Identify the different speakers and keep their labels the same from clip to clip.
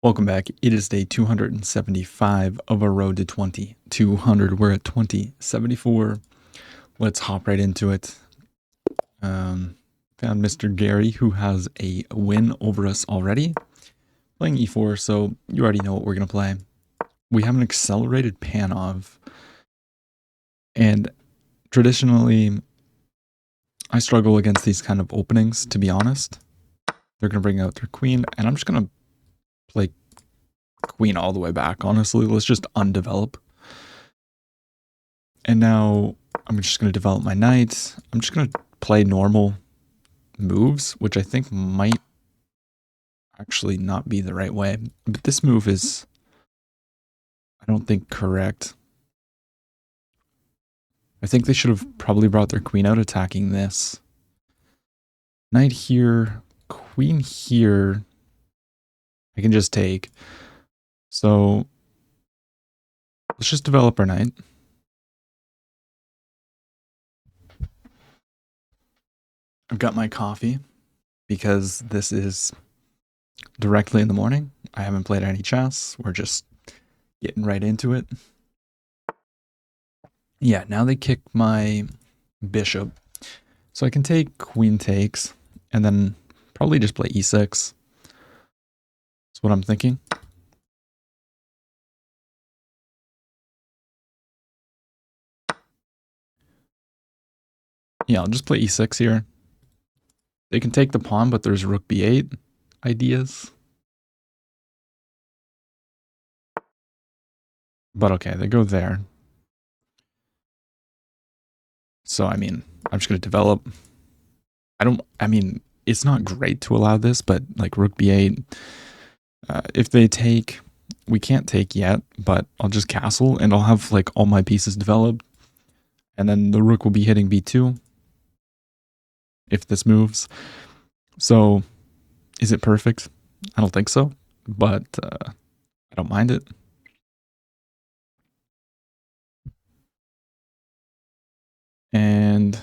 Speaker 1: Welcome back. It is day 275 of our road to 2200. We're at 2074. Let's hop right into it. Found Mr. Gary, who has a win over us already. Playing e4, so you already know what we're going to play. We have an accelerated Panov. And traditionally, I struggle against these kind of openings, to be honest. They're going to bring out their queen, and I'm just going to play queen all the way back, honestly. Let's just undevelop. And now I'm just going to develop my knight. I'm just going to play normal moves, which I think might actually not be the right way. But this move is, I don't think, correct. I think they should have probably brought their queen out attacking this. Knight here, queen here. I can just take. So let's just develop our knight. I've got my coffee because this is directly in the morning. I haven't played any chess. We're just getting right into it. Yeah, now they kick my bishop. So I can take queen takes and then probably just play e6. That's what I'm thinking. Yeah, I'll just play e6 here. They can take the pawn, but there's rook b8 ideas. But okay, they go there. So, I mean, I'm just going to develop. I mean, it's not great to allow this, but like rook b8, if they take, we can't take yet, but I'll just castle and I'll have like all my pieces developed. And then the rook will be hitting b2 if this moves. So is it perfect? I don't think so, but I don't mind it. And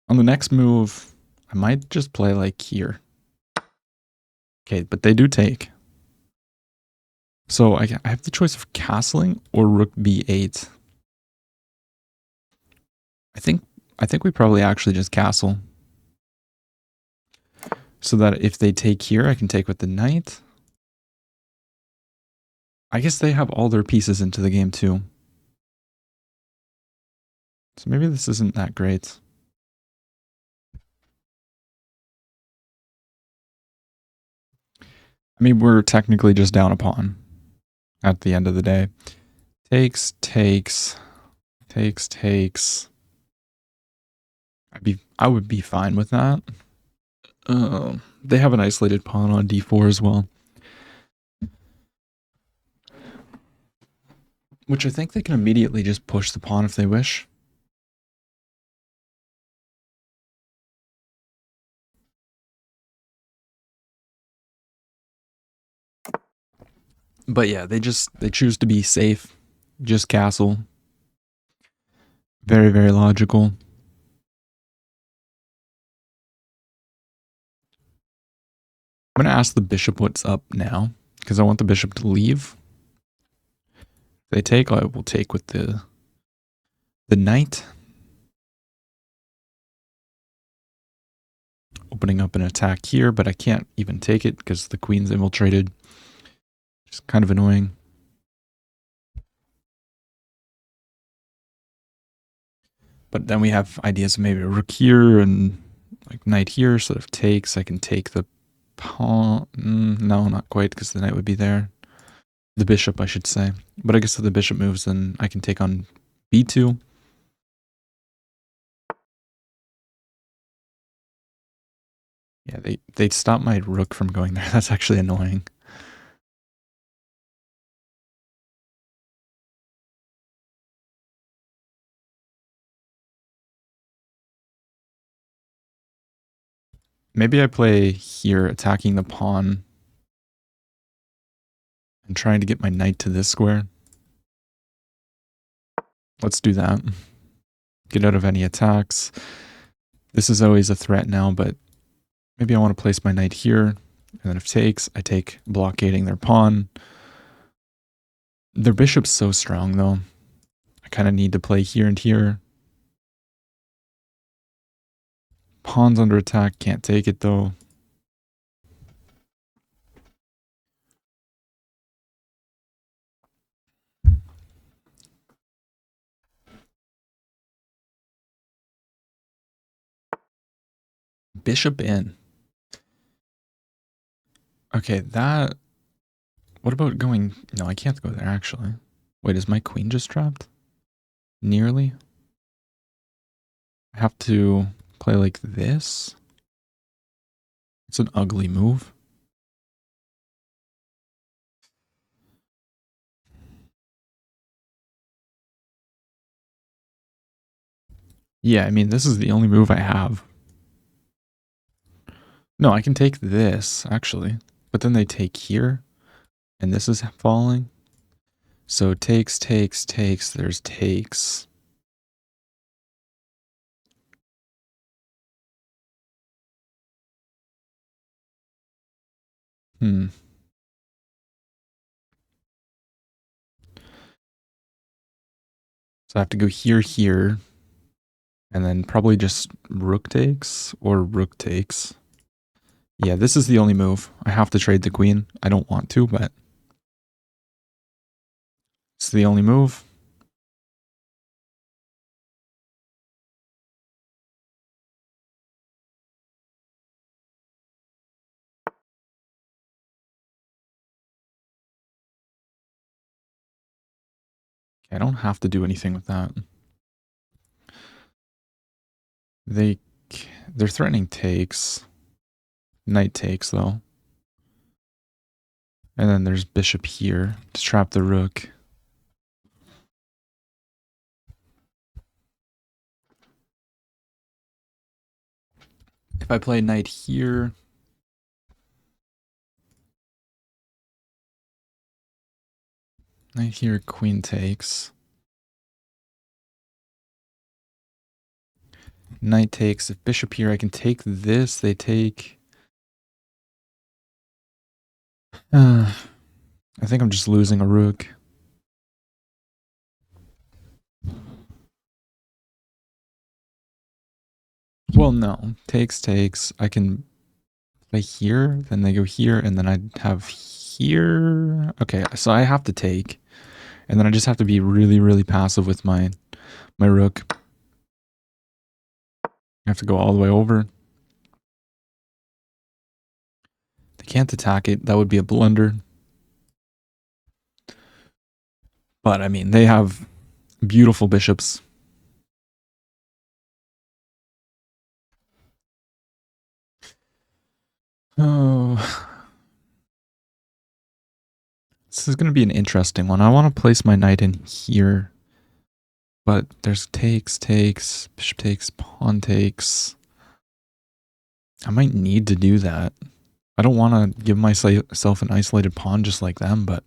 Speaker 1: on the next move, I might just play like here. Okay, but they do take. So I have the choice of castling or rook b8. I think we probably actually just castle. So that if they take here, I can take with the knight. I guess they have all their pieces into the game too. So maybe this isn't that great. I mean, we're technically just down a pawn at the end of the day. Takes, takes, takes, takes. I would be fine with that. They have an isolated pawn on d4 as well. Which I think they can immediately just push the pawn if they wish. But yeah, they choose to be safe. Just castle. Very, very logical. I'm going to ask the bishop what's up now, because I want the bishop to leave. If they take, I will take with the knight. Opening up an attack here, but I can't even take it because the queen's infiltrated. It's kind of annoying. But then we have ideas of maybe a rook here and like knight here. So if takes, I can take the pawn. No, not quite, because the knight would be there. The bishop, I should say. But I guess if the bishop moves, then I can take on b2. Yeah, they stopped my rook from going there. That's actually annoying. Maybe I play here, attacking the pawn and trying to get my knight to this square. Let's do that. Get out of any attacks. This is always a threat now, but maybe I want to place my knight here. And then if takes, I take blockading their pawn. Their bishop's so strong though. I kind of need to play here and here. Pawn's under attack, can't take it though. Bishop in. Okay, that... What about going... No, I can't go there, actually. Wait, is my queen just trapped? Nearly? I have to play like this? It's an ugly move. Yeah, I mean, this is the only move I have. No, I can take this, actually. But then they take here, and this is falling. So takes, takes, takes, there's takes. So I have to go here, here, and then probably just rook takes or rook takes. Yeah, this is the only move. I have to trade the queen. I don't want to, but it's the only move. I don't have to do anything with that. They're threatening takes. Knight takes, though. And then there's bishop here to trap the rook. If I play knight here... Knight here, queen takes. Knight takes. If bishop here, I can take this. They take... I think I'm just losing a rook. Well, no. Takes, takes. I can play here, then they go here, and then I'd have here. Okay, so I have to take. And then I just have to be really, really passive with my rook. I have to go all the way over. They can't attack it. That would be a blunder. But, I mean, they have beautiful bishops. Oh. This is going to be an interesting one. I want to place my knight in here. But there's takes, takes, bishop takes, pawn takes. I might need to do that. I don't want to give myself an isolated pawn just like them, but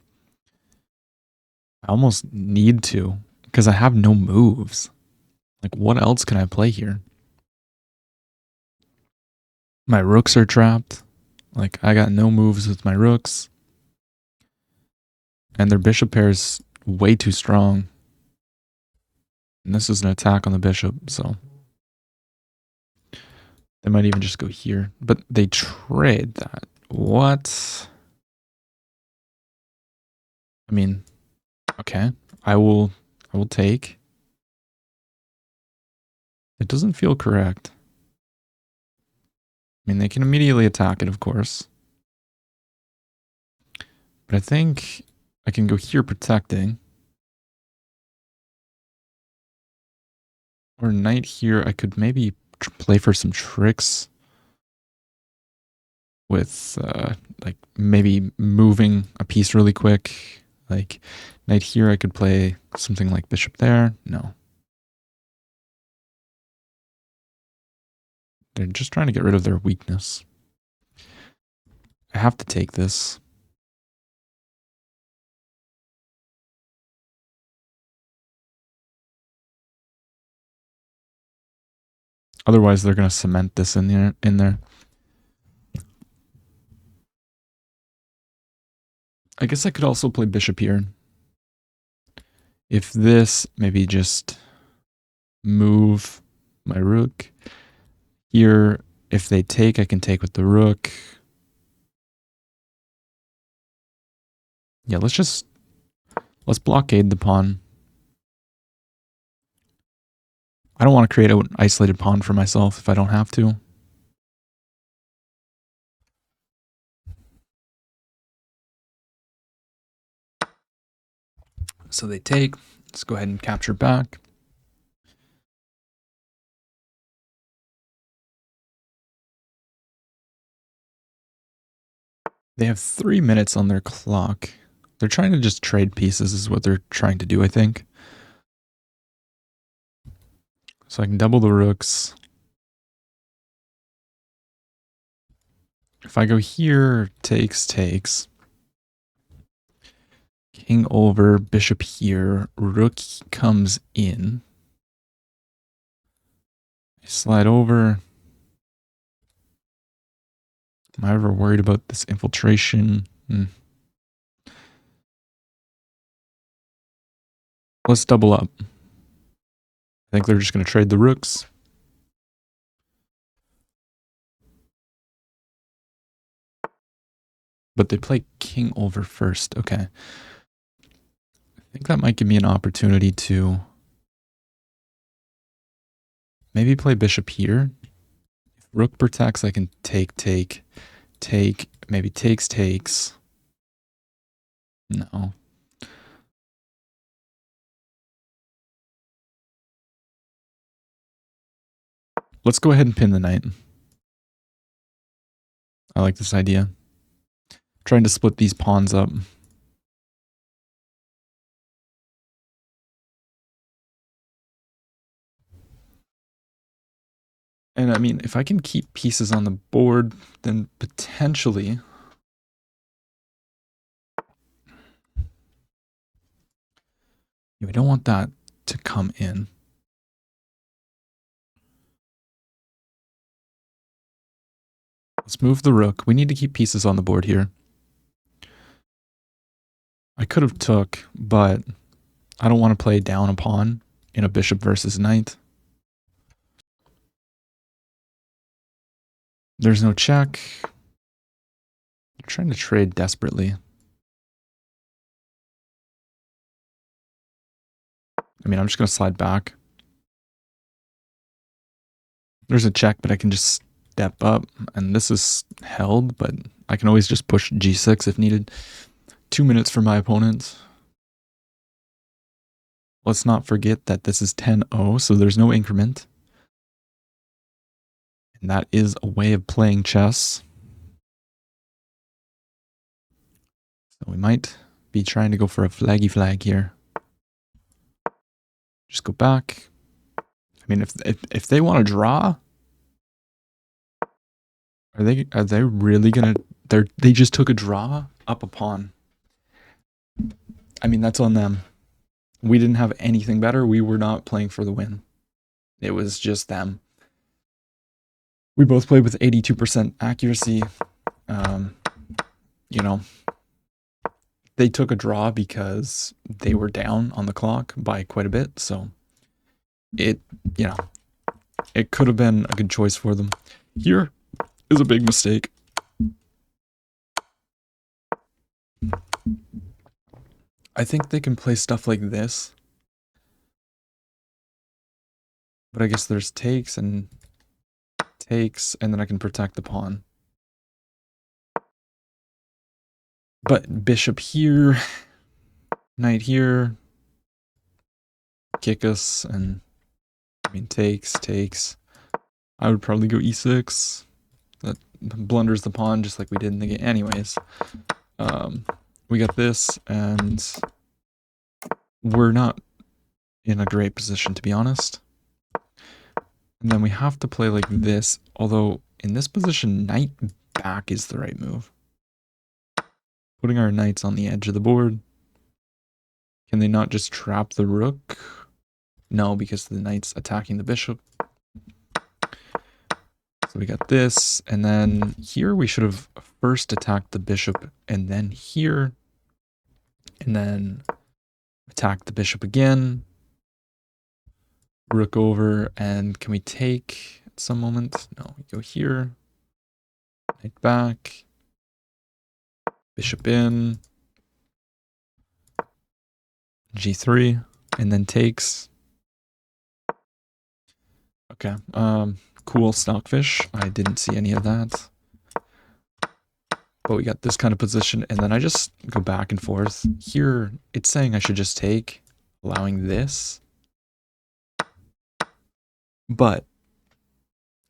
Speaker 1: I almost need to because I have no moves. Like, what else can I play here? My rooks are trapped. Like, I got no moves with my rooks. And their bishop pair is way too strong. And this is an attack on the bishop, so... They might even just go here. But they trade that. What? I mean, okay. I will take. It doesn't feel correct. I mean, they can immediately attack it, of course. But I think I can go here protecting. Or knight here, I could maybe play for some tricks. With, like, maybe moving a piece really quick. Like, knight here, I could play something like bishop there. No. They're just trying to get rid of their weakness. I have to take this. Otherwise, they're going to cement this in there. I guess I could also play bishop here. If this, maybe just move my rook. Here, if they take, I can take with the rook. Yeah, let's blockade the pawn. I don't want to create an isolated pawn for myself if I don't have to. So they take. Let's go ahead and capture back. They have 3 minutes on their clock. They're trying to just trade pieces is what they're trying to do, I think. So I can double the rooks. If I go here, takes. King over, bishop here, rook comes in. I slide over. Am I ever worried about this infiltration? Let's double up. I think they're just going to trade the rooks. But they play king over first. Okay. I think that might give me an opportunity to maybe play bishop here. If rook protects, I can take. Maybe takes. No. Let's go ahead and pin the knight. I like this idea. Trying to split these pawns up. And I mean, if I can keep pieces on the board, then potentially we don't want that to come in. Let's move the rook. We need to keep pieces on the board here. I could have took, but I don't want to play down a pawn in a bishop versus knight. There's no check. I'm trying to trade desperately. I mean, I'm just going to slide back. There's a check, but I can just step up. And this is held, but I can always just push g6 if needed. 2 minutes for my opponent. Let's not forget that this is 10-0, so there's no increment. And that is a way of playing chess. So we might be trying to go for a flaggy flag here. Just go back. I mean, if they want to draw, are they really gonna? They just took a draw up a pawn. I mean, that's on them. We didn't have anything better. We were not playing for the win. It was just them. We both played with 82% accuracy. You know, they took a draw because they were down on the clock by quite a bit. So it could have been a good choice for them. Here is a big mistake. I think they can play stuff like this. But I guess there's takes, and then I can protect the pawn. But bishop here, knight here, kick us, and I mean takes. I would probably go e6. That blunders the pawn just like we did in the game. Anyways, we got this, and we're not in a great position, to be honest. And then we have to play like this, although in this position, knight back is the right move. Putting our knights on the edge of the board. Can they not just trap the rook? No, because the knight's attacking the bishop. So we got this, and then here we should have first attacked the bishop, and then here And then attack the bishop again. Rook over, and can we take at some moment? No, we go here. Knight back. Bishop in. G3, and then takes. Okay, cool stockfish. I didn't see any of that. But we got this kind of position, and then I just go back and forth. Here, it's saying I should just take, allowing this. But,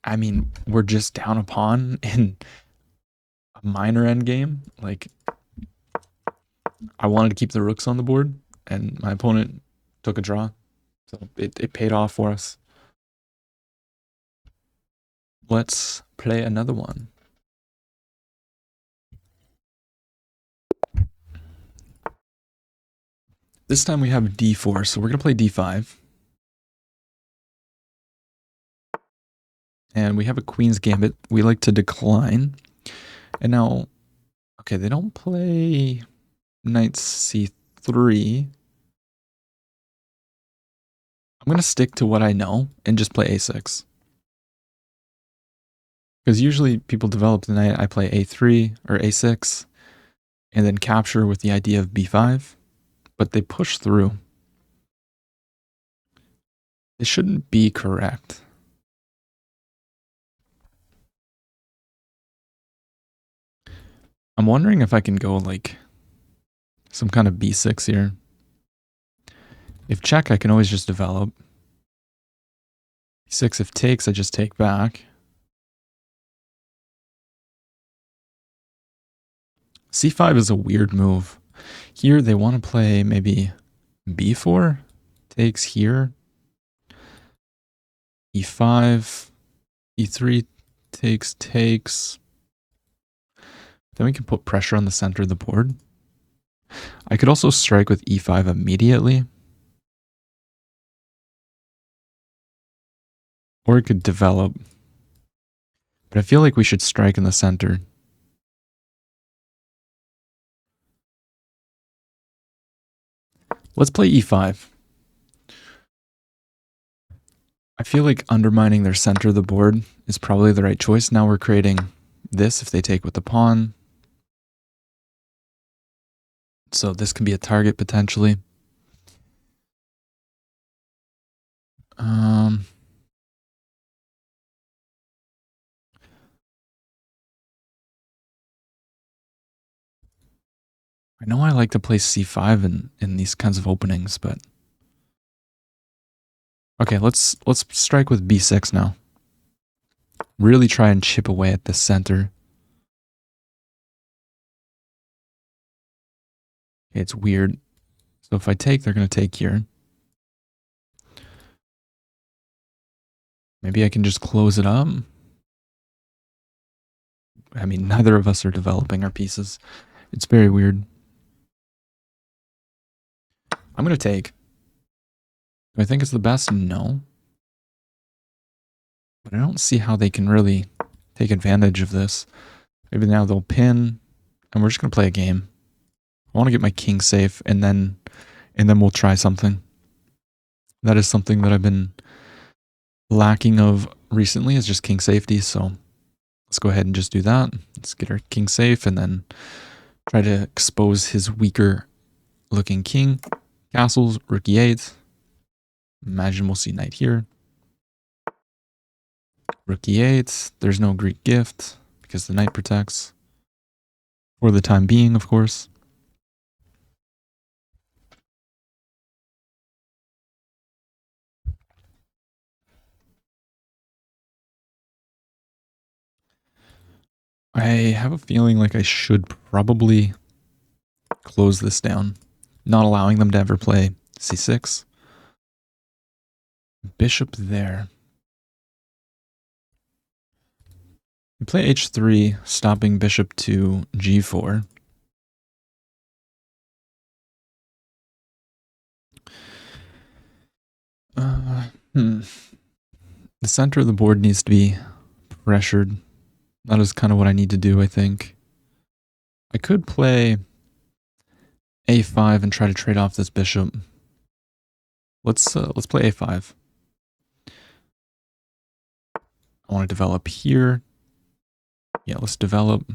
Speaker 1: I mean, we're just down a pawn in a minor endgame. Like, I wanted to keep the rooks on the board, and my opponent took a draw. So it paid off for us. Let's play another one. This time we have d4, so we're going to play d5. And we have a queen's gambit. We like to decline. And now, okay, they don't play knight c3. I'm going to stick to what I know and just play a6. Because usually people develop the knight, I play a3 or a6, and then capture with the idea of b5. But they push through. It shouldn't be correct. I'm wondering if I can go like some kind of b6 here. If check, I can always just develop. B6 if takes, I just take back. C5 is a weird move. Here they want to play maybe b4, takes here, e5, e3, takes. Then we can put pressure on the center of the board. I could also strike with e5 immediately. Or it could develop. But I feel like we should strike in the center. Let's play e5. I feel like undermining their center of the board is probably the right choice. Now we're creating this if they take with the pawn. So this can be a target potentially. I know I like to play c5 in these kinds of openings, but okay, let's strike with b6 now. Really try and chip away at the center. It's weird. So if I take, they're going to take here. Maybe I can just close it up. I mean, neither of us are developing our pieces. It's very weird. I'm going to take. Do I think it's the best? No. But I don't see how they can really take advantage of this. Maybe now they'll pin, and we're just going to play a game. I want to get my king safe, and then we'll try something. That is something that I've been lacking of recently, is just king safety, so let's go ahead and just do that. Let's get our king safe, and then try to expose his weaker looking king. Castles, rook e8. Imagine we'll see knight here. Rook e8. There's no Greek gift because the knight protects. For the time being, of course. I have a feeling like I should probably close this down, not allowing them to ever play c6. Bishop there. We play h3, stopping bishop to g4. The center of the board needs to be pressured. That is kind of what I need to do, I think. I could play a5 and try to trade off this bishop. Let's play a5. I want to develop here. Yeah, let's develop.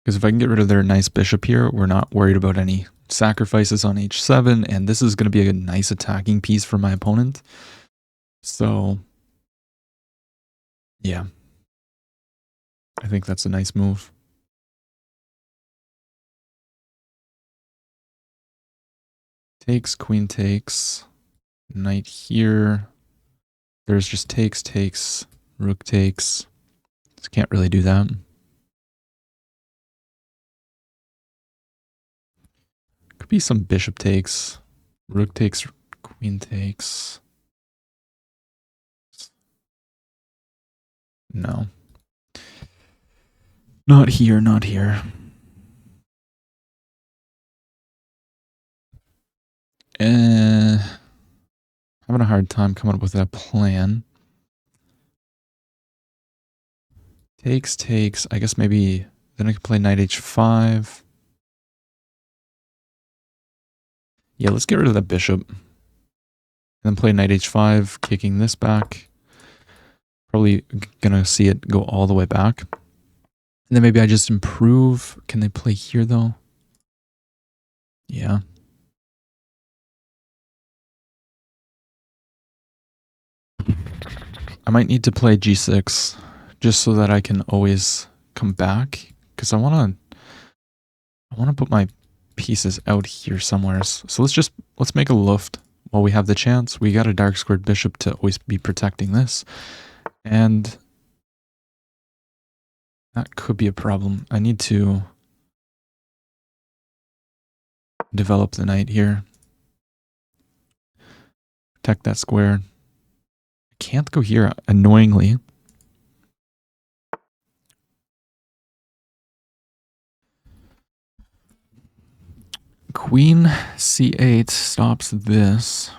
Speaker 1: Because if I can get rid of their nice bishop here, we're not worried about any sacrifices on h7, and this is going to be a nice attacking piece for my opponent. So, yeah. I think that's a nice move. Takes, queen takes, knight here. There's just takes, rook takes. Just can't really do that. Could be some bishop takes, rook takes, queen takes. No. Not here, not here. Having a hard time coming up with that plan. Takes. I guess maybe then I could play knight h5. Yeah, let's get rid of that bishop. And then play knight h5, kicking this back. Probably gonna see it go all the way back. And then maybe I just improve. Can they play here though? Yeah. I might need to play g6 just so that I can always come back, because I want to put my pieces out here somewhere. So let's make a luft while we have the chance. We got a dark squared bishop to always be protecting this, and that could be a problem. I need to develop the knight here, protect that square. I can't go here, annoyingly. Queen c8 stops this.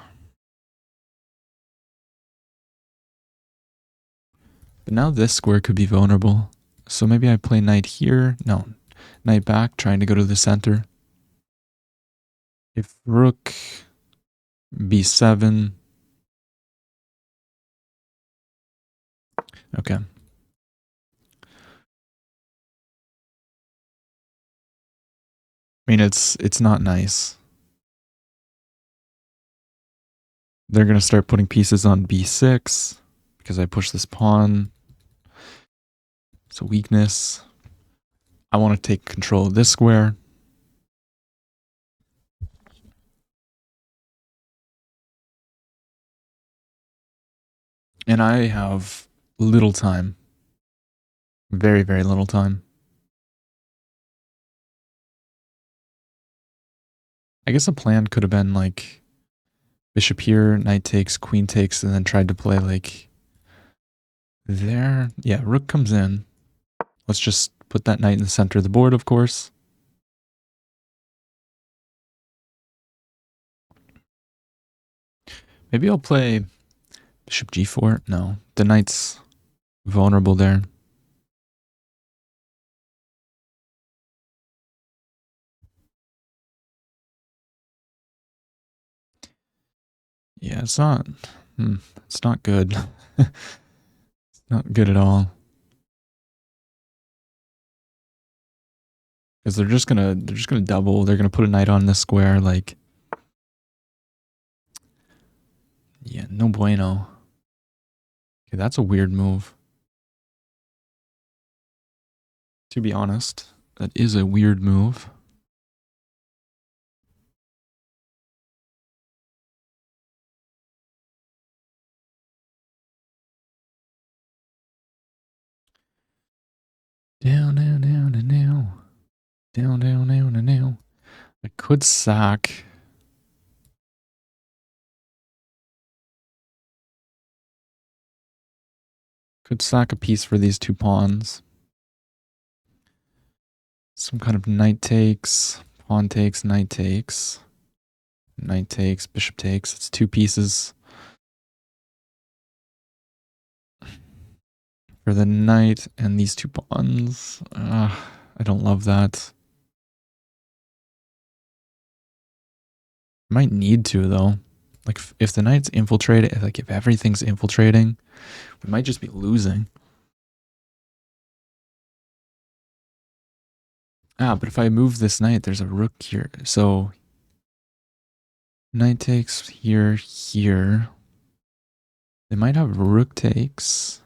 Speaker 1: But now this square could be vulnerable. So maybe I play knight here. No, knight back, trying to go to the center. If rook b7. Okay. I mean, it's not nice. They're going to start putting pieces on b6 because I push this pawn. It's a weakness. I want to take control of this square. And I have little time. Very, very little time. I guess a plan could have been like bishop here, knight takes, queen takes, and then tried to play like there. Yeah, rook comes in. Let's just put that knight in the center of the board, of course. Maybe I'll play bishop g4. No, the knight's vulnerable there. Yeah, it's not good. It's not good at all. Because they're just gonna double. They're gonna put a knight on this square, like, yeah, no bueno. Okay, that's a weird move. To be honest, that is a weird move. Down, down, down, and now. Down, down, down, and now. I could sack. Could sack a piece for these two pawns. Some kind of knight takes, pawn takes, knight takes. Knight takes, bishop takes. It's two pieces. for the knight and these two pawns. I don't love that. Might need to though. Like if the knight's infiltrated, like if everything's infiltrating, we might just be losing. But if I move this knight, there's a rook here. So knight takes here, here. They might have rook takes.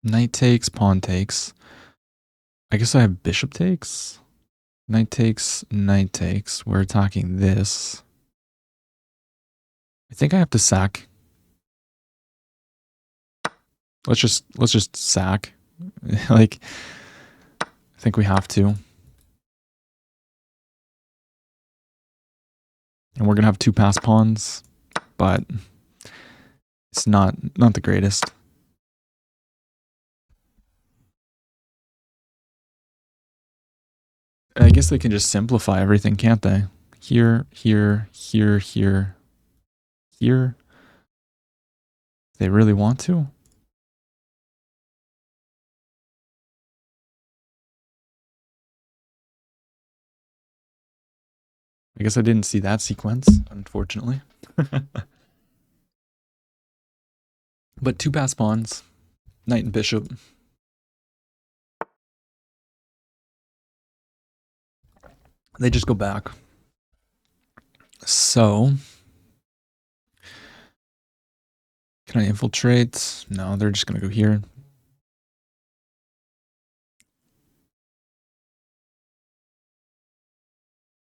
Speaker 1: Knight takes, pawn takes. I guess I have bishop takes. Knight takes, knight takes. We're attacking this. I think I have to sack. Let's just sack. Like, I think we have to. And we're gonna have two pass pawns, but it's not the greatest. I guess they can just simplify everything, can't they? Here, here, here, here, here. They really want to? I guess I didn't see that sequence, unfortunately. But two pass pawns, knight and bishop. They just go back. So, can I infiltrate? No, they're just going to go here.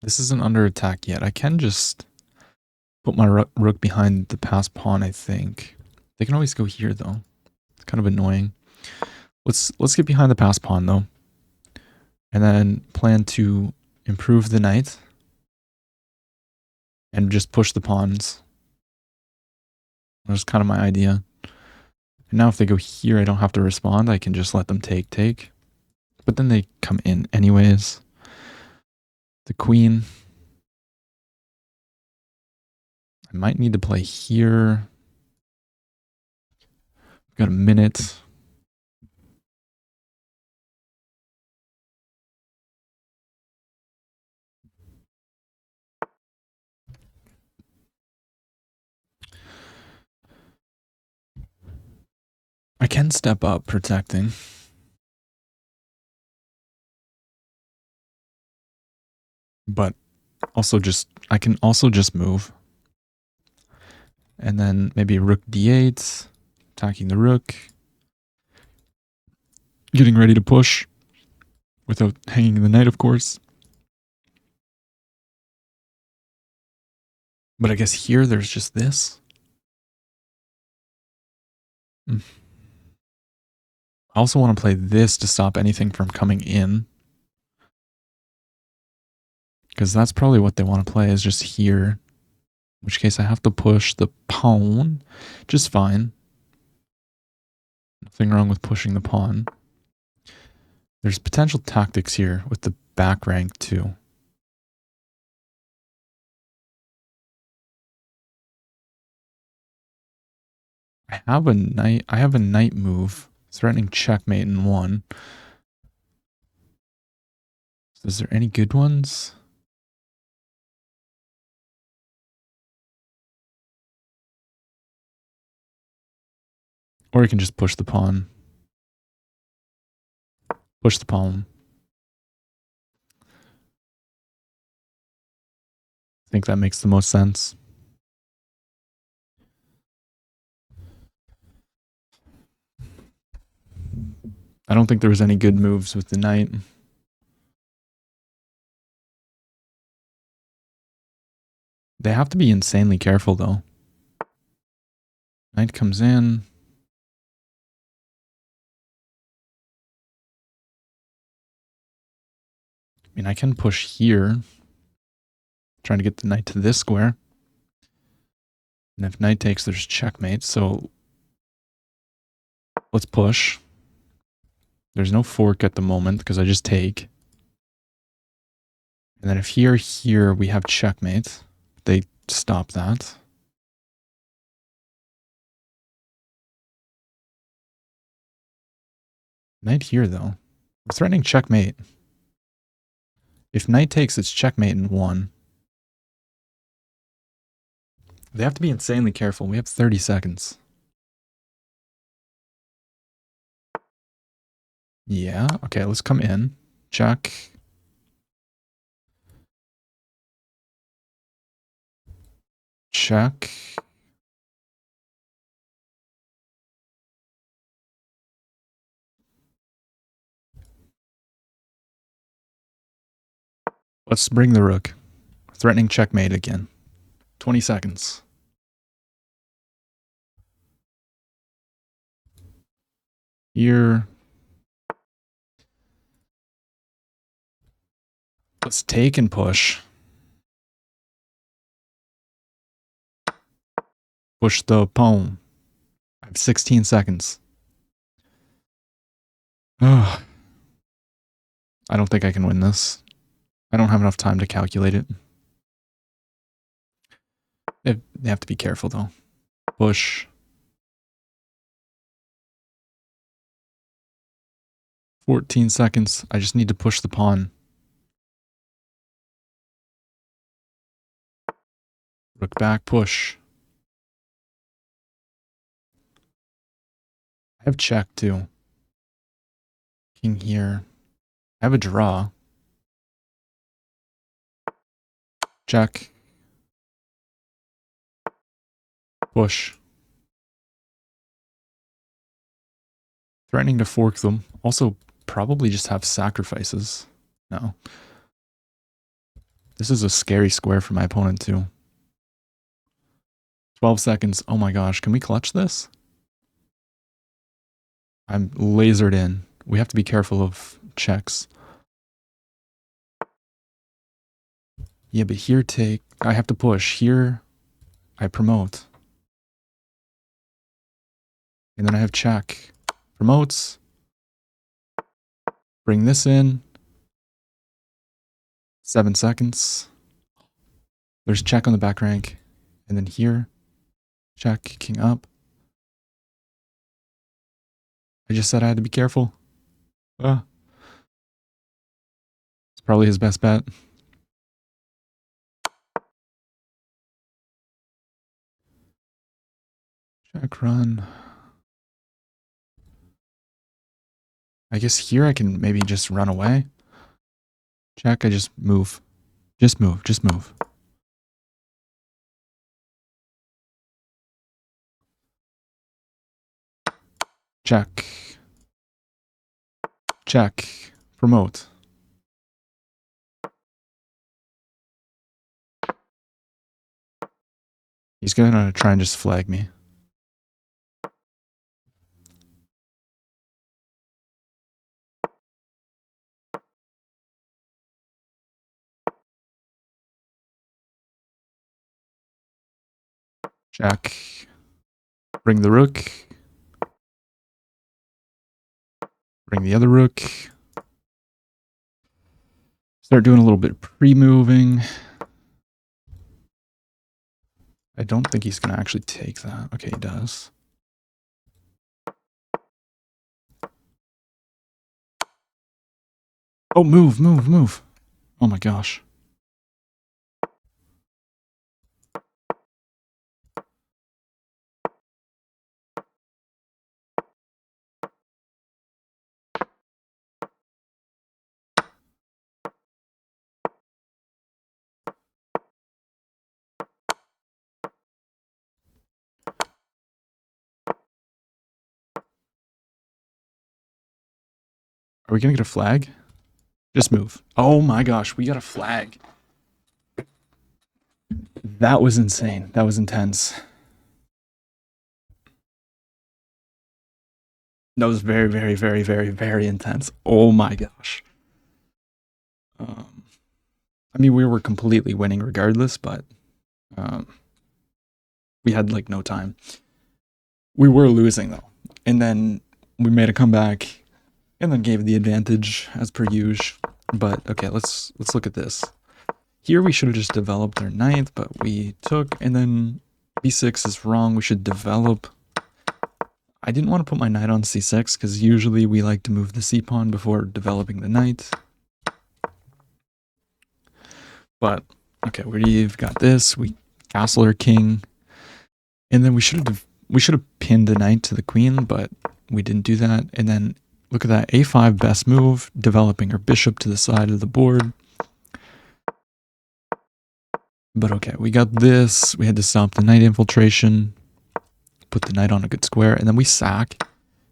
Speaker 1: This isn't under attack yet. I can just put my rook behind the pass pawn, I think. They can always go here, though. It's kind of annoying. Let's get behind the pass pawn, though. And then plan to improve the knight. And just push the pawns. That's kind of my idea. And now if they go here, I don't have to respond. I can just let them take. But then they come in anyways. The queen. I might need to play here. We've got a minute. I can step up protecting. But also I can also just move. And then maybe rook d8, attacking the rook. Getting ready to push without hanging the knight, of course. But I guess here there's just this. I also want to play this to stop anything from coming in. Because that's probably what they want to play, is just here. In which case I have to push the pawn. Just fine. Nothing wrong with pushing the pawn. There's potential tactics here with the back rank too. I have a knight move threatening checkmate in one. Is there any good ones? Or you can just push the pawn. Push the pawn. I think that makes the most sense. I don't think there was any good moves with the knight. They have to be insanely careful though. Knight comes in. I mean, I can push here. Trying to get the knight to this square. And if knight takes, there's checkmate. So let's push. There's no fork at the moment because I just take. And then if here, we have checkmate. They stop that. Knight here, though. We're threatening checkmate. If knight takes, it's checkmate in 1. They have to be insanely careful. We have 30 seconds. Yeah, okay, let's come in. Check. Check. Let's bring the rook. Threatening checkmate again. 20 seconds. Here. Let's take and push. Push the pawn. I have 16 seconds. Ugh. I don't think I can win this. I don't have enough time to calculate it. They have to be careful, though. Push. 14 seconds. I just need to push the pawn. Rook back, push. I have check, too. King here. I have a draw. Check. Push. Threatening to fork them. Also, probably just have sacrifices. No. This is a scary square for my opponent, too. 12 seconds. Oh my gosh. Can we clutch this? I'm lasered in. We have to be careful of checks. Yeah, but here take... I have to push. Here, I promote. And then I have check. Promotes. Bring this in. 7 seconds. There's check on the back rank. And then here, check, king up. I just said I had to be careful. It's probably his best bet. Check, run. I guess here I can maybe just run away. Check, I just move. Just move, just move. Check. Check. Promote. He's gonna try and just flag me. Check. Bring the rook. Bring the other rook. Start doing a little bit of pre-moving. I don't think he's going to actually take that. Okay, he does. Oh, move, move, move. Oh my gosh. Are we going to get a flag? Just move. Oh my gosh, we got a flag. That was insane. That was intense. That was very, very, very, very, very intense. Oh my gosh. I mean, we were completely winning regardless, but we had like no time. We were losing though, and then we made a comeback, and then gave the advantage as per usual. But okay, let's look at this. Here we should have just developed our ninth, but we took, and then b6 is wrong. We should develop. I didn't want to put my knight on c6 because usually we like to move the c pawn before developing the knight. But okay, we've got this. We castle our king, and then we should have pinned the knight to the queen, but we didn't do that. And then look at that, a5 best move, developing our bishop to the side of the board. But okay, we got this. We had to stop the knight infiltration, put the knight on a good square, and then we sack.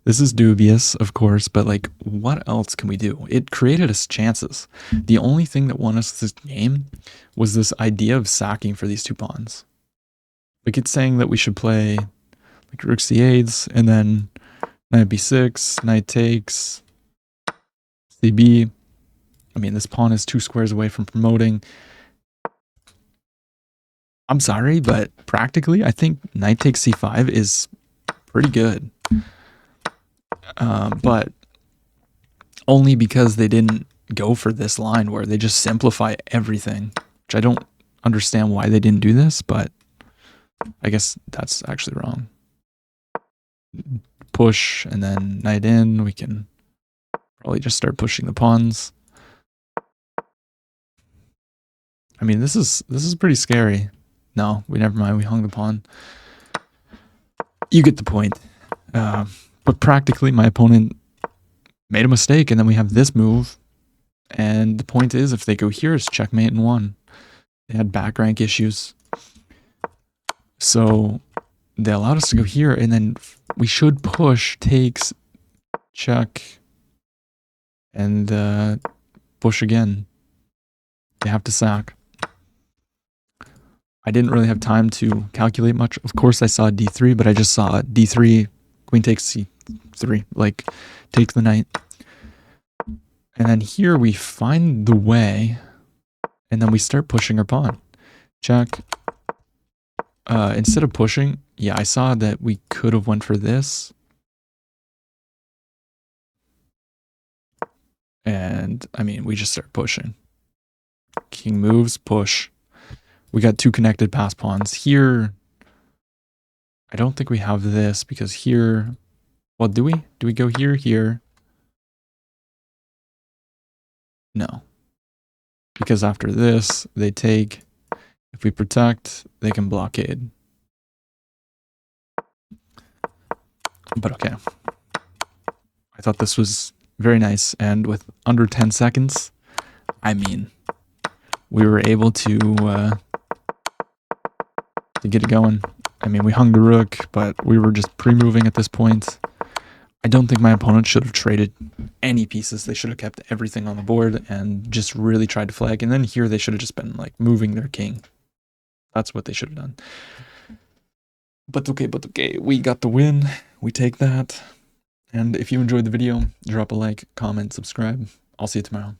Speaker 1: This is dubious, of course, but like, what else can we do? It created us chances. The only thing that won us this game was this idea of sacking for these two pawns. Like, it's saying that we should play like rook c8, and then knight b6, knight takes, cb. I mean, this pawn is 2 squares away from promoting. I'm sorry, but practically, I think knight takes c5 is pretty good. But only because they didn't go for this line where they just simplify everything, which I don't understand why they didn't do this, but I guess that's actually wrong. Push and then knight in. We can probably just start pushing the pawns. I mean, this is pretty scary. No, never mind. We hung the pawn. You get the point. But practically, my opponent made a mistake, and then we have this move. And the point is, if they go here, it's checkmate and won. They had back rank issues. So they allowed us to go here, and then we should push, takes, check, and push again. They have to sack. I didn't really have time to calculate much. Of course, I saw d3, but I just saw d3, queen takes c3, like, take the knight. And then here we find the way, and then we start pushing our pawn. Check. Instead of pushing, yeah, I saw that we could have went for this. And, I mean, we just start pushing. King moves, push. We got 2 connected pass pawns. Here, I don't think we have this, because here... Well, do we? Do we go here, here? No. Because after this, they take... If we protect, they can blockade. But okay. I thought this was very nice, and with under 10 seconds, I mean, we were able to get it going. I mean, we hung the rook, but we were just pre-moving at this point. I don't think my opponent should have traded any pieces. They should have kept everything on the board and just really tried to flag. And then here they should have just been like moving their king. That's what they should have done. But okay, we got the win. We take that. And if you enjoyed the video, drop a like, comment, subscribe. I'll see you tomorrow.